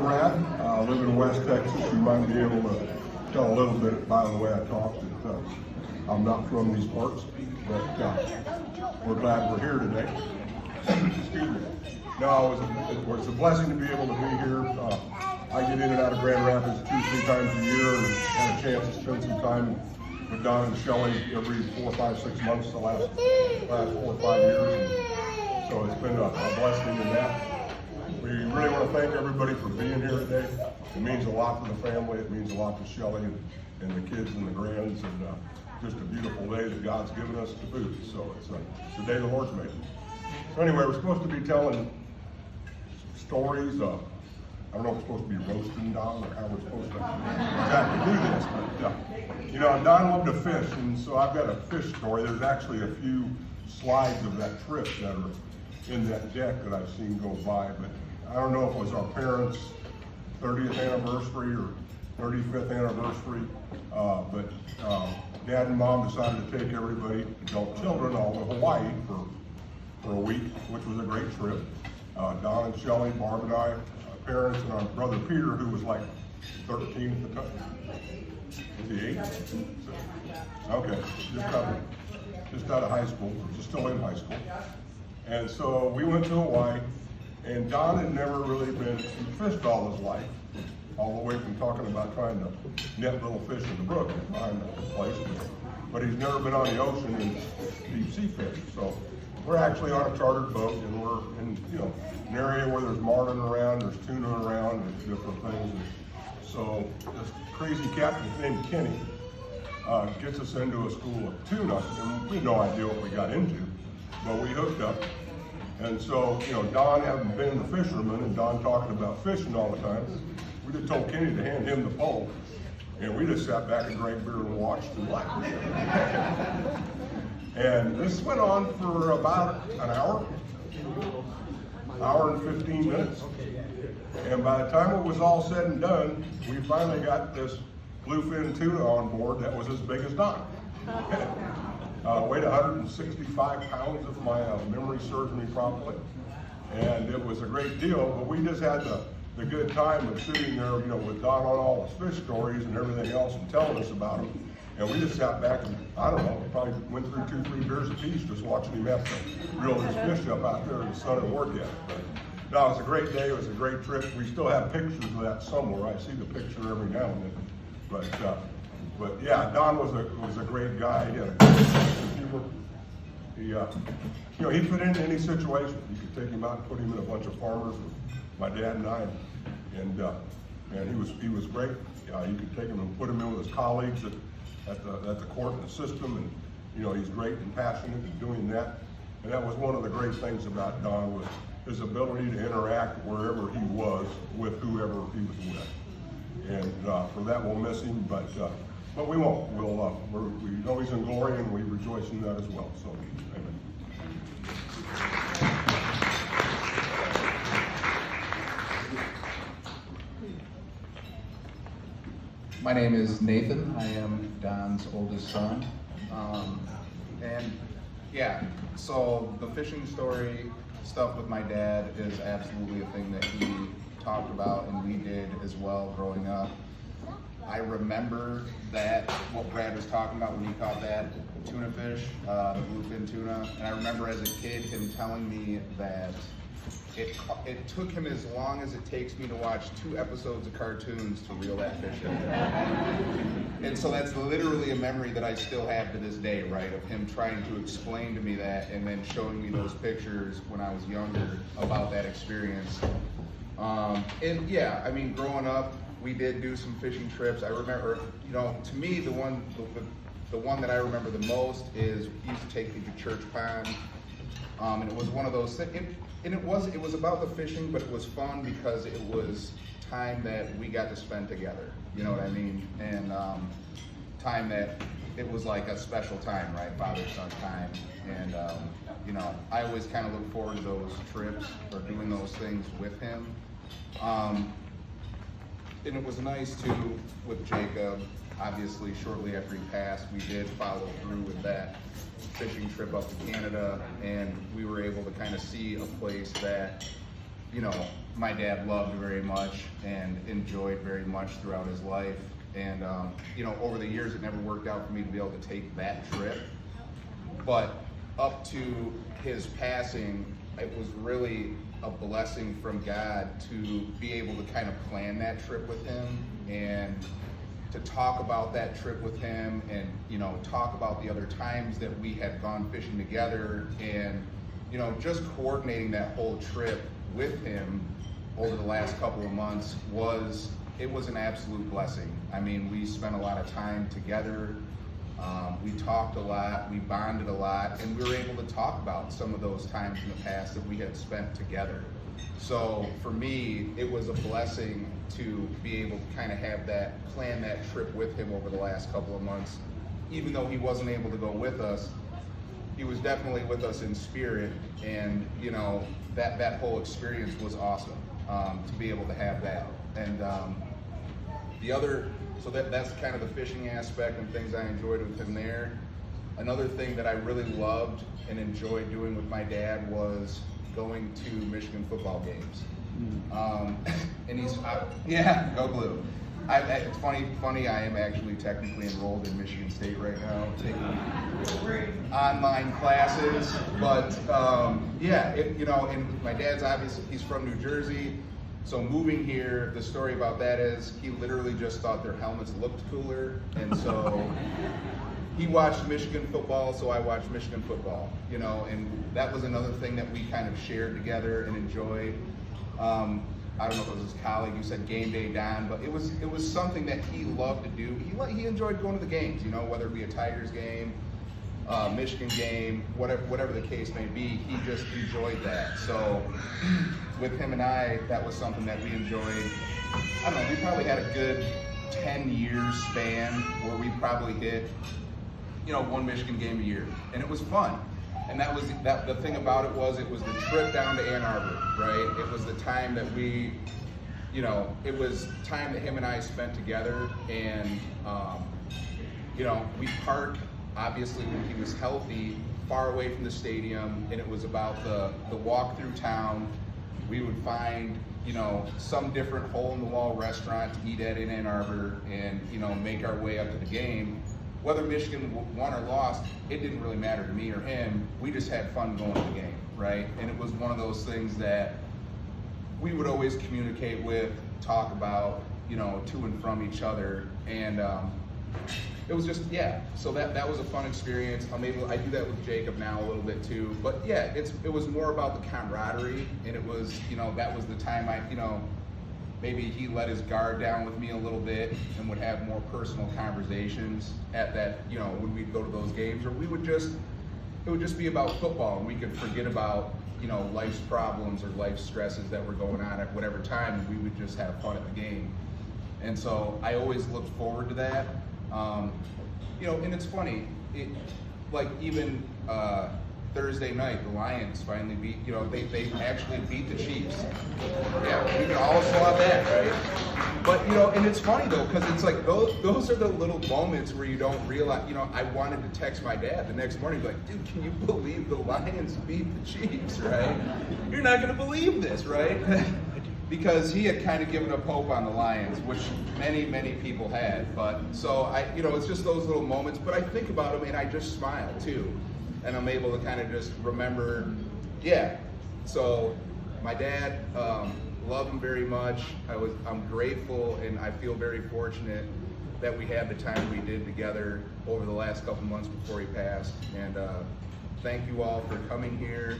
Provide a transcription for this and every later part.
Brad. I live in West Texas. You might be able to tell a little bit by the way I talk that I'm not from these parts, but we're glad we're here today. Excuse me. No, it was a blessing to be able to be here. I get in and out of Grand Rapids 2-3 times a year and had a chance to spend some time with Don and Shelley every 4, 5, 6 months the last 4 or 5 years. And so it's been a blessing in that. We really want to thank everybody for being here today. It means a lot to the family. It means a lot to Shelley and the kids and the grands, and just a beautiful day that God's given us to boot. So it's the day the Lord's made. So anyway, we're supposed to be telling stories. I don't know if we're supposed to be roasting Don or how we're supposed to exactly do this, but you know, Don loved to fish, and so I've got a fish story. There's actually a few slides of that trip that are in that deck that I've seen go by, but I don't know if it was our parents' 30th anniversary or 35th anniversary, but Dad and Mom decided to take everybody, adult children, all to Hawaii for a week, which was a great trip. Don and Shelley, Barb and I, our parents, and our brother Peter, who was like 13 at the time. Was he 8? Okay, just out of high school, just still in high school. And so we went to Hawaii, and Don had never really he fished all his life, all the way from talking about trying to net little fish in the brook and find a place. But he's never been on the ocean and deep sea fish. So we're actually on a chartered boat, and we're in an area where there's marlin around, there's tuna around, there's different things. And so this crazy captain named Kenny gets us into a school of tuna, and we had no idea what we got into, but we hooked up. And so, Don having been the fisherman and Don talking about fishing all the time, we just told Kenny to hand him the pole, and we just sat back and drank beer and watched and laughed. And this went on for about an hour and 15 minutes. And by the time it was all said and done, we finally got this bluefin tuna on board that was as big as Don. Weighed 165 pounds if my memory serves me properly. And it was a great deal, but we just had the good time of sitting there, with Don on all his fish stories and everything else and telling us about them. And we just sat back and, I don't know, probably went through 2-3 beers apiece just watching him have to reel his fish up out there in the sun and work at it. But no, it was a great day. It was a great trip. We still have pictures of that somewhere. I see the picture every now and then. But yeah, Don was a great guy. He had a great sense of humor. He fit into any situation. You could take him out and put him in a bunch of farmers with my dad and I, and he was great. You could take him and put him in with his colleagues at the court and the system, and he's great and passionate in doing that. And that was one of the great things about Don, was his ability to interact wherever he was with whoever he was with. And for that we'll miss him, but we won't. We know he's in glory, and we rejoice in that as well. So, amen. My name is Nathan. I am Don's oldest son. And yeah, so the fishing story stuff with my dad is absolutely a thing that he talked about, and we did as well growing up. I remember that, what Brad was talking about when he caught that tuna fish, the bluefin tuna, and I remember as a kid him telling me that it took him as long as it takes me to watch 2 episodes of cartoons to reel that fish in. And so that's literally a memory that I still have to this day, right, of him trying to explain to me that and then showing me those pictures when I was younger about that experience. And yeah, I mean, growing up, we did do some fishing trips. I remember, to me, the one that I remember the most is he used to take me to Church Pond, and it was one of those things. And it was about the fishing, but it was fun because it was time that we got to spend together. You know what I mean? And time that it was like a special time, right? Father-son time. And I always kind of look forward to those trips or doing those things with him. And it was nice too with Jacob. Obviously, shortly after he passed, we did follow through with that fishing trip up to Canada, and we were able to kind of see a place that you know, my dad loved very much and enjoyed very much throughout his life. And, you know, over the years, it never worked out for me to be able to take that trip. But up to his passing, it was really a blessing from God to be able to kind of plan that trip with him and to talk about that trip with him and, you know, talk about the other times that we had gone fishing together and, you know, just coordinating that whole trip with him over the last couple of months was an absolute blessing. I mean, we spent a lot of time together. We talked a lot, we bonded a lot, and we were able to talk about some of those times in the past that we had spent together. So for me, it was a blessing to be able to kind of have that, plan that trip with him over the last couple of months. Even though he wasn't able to go with us, he was definitely with us in spirit, and you know, that whole experience was awesome, to be able to have that. And so that's kind of the fishing aspect and things I enjoyed with him there. Another thing that I really loved and enjoyed doing with my dad was going to Michigan football games. And yeah, go Blue. It's funny, I am actually technically enrolled in Michigan State right now, taking online classes, but yeah, you know, and my dad's obviously, he's from New Jersey, so moving here, the story about that is he literally just thought their helmets looked cooler, and so he watched Michigan football, so I watched Michigan football, you know, and that was another thing that we kind of shared together and enjoyed. I don't know if it was his colleague who said game day Don, but it was something that he loved to do. He enjoyed going to the games, you know, whether it be a Tigers game, Michigan game, whatever the case may be, he just enjoyed that. So with him and I, that was something that we enjoyed. I don't know, we probably had a good 10-year span where we probably hit, you know, one Michigan game a year, and it was fun. And that was the thing about it was the trip down to Ann Arbor, right? It was the time that we, you know, it was time that him and I spent together, and you know, we parked obviously when he was healthy, far away from the stadium, and it was about the walk through town. We would find, you know, some different hole in the wall restaurant to eat at in Ann Arbor, and you know, make our way up to the game. Whether Michigan won or lost, it didn't really matter to me or him. We just had fun going to the game, right? And it was one of those things that we would always communicate with, talk about, you know, to and from each other. And it was just, yeah, so that was a fun experience. I do that with Jacob now a little bit too. But yeah, it was more about the camaraderie, and it was, you know, that was the time you know, maybe he let his guard down with me a little bit and would have more personal conversations at that, you know, when we'd go to those games, or it would just be about football, and we could forget about, you know, life's problems or life stresses that were going on at whatever time, and we would just have fun at the game. And so I always looked forward to that. You know, and it's funny, like even Thursday night, the Lions finally beat, you know, they actually beat the Chiefs. Yeah, we can all saw that, right? But, you know, and it's funny though, because it's like those are the little moments where you don't realize, you know, I wanted to text my dad the next morning, like, dude, can you believe the Lions beat the Chiefs, right? You're not going to believe this, right? Because he had kind of given up hope on the Lions, which many people had. But so you know, it's just those little moments, but I think about them and I just smile too. And I'm able to kind of just remember, yeah. So my dad, love him very much. I'm grateful, and I feel very fortunate that we had the time we did together over the last couple months before he passed. And thank you all for coming here,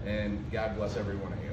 and God bless every one of you.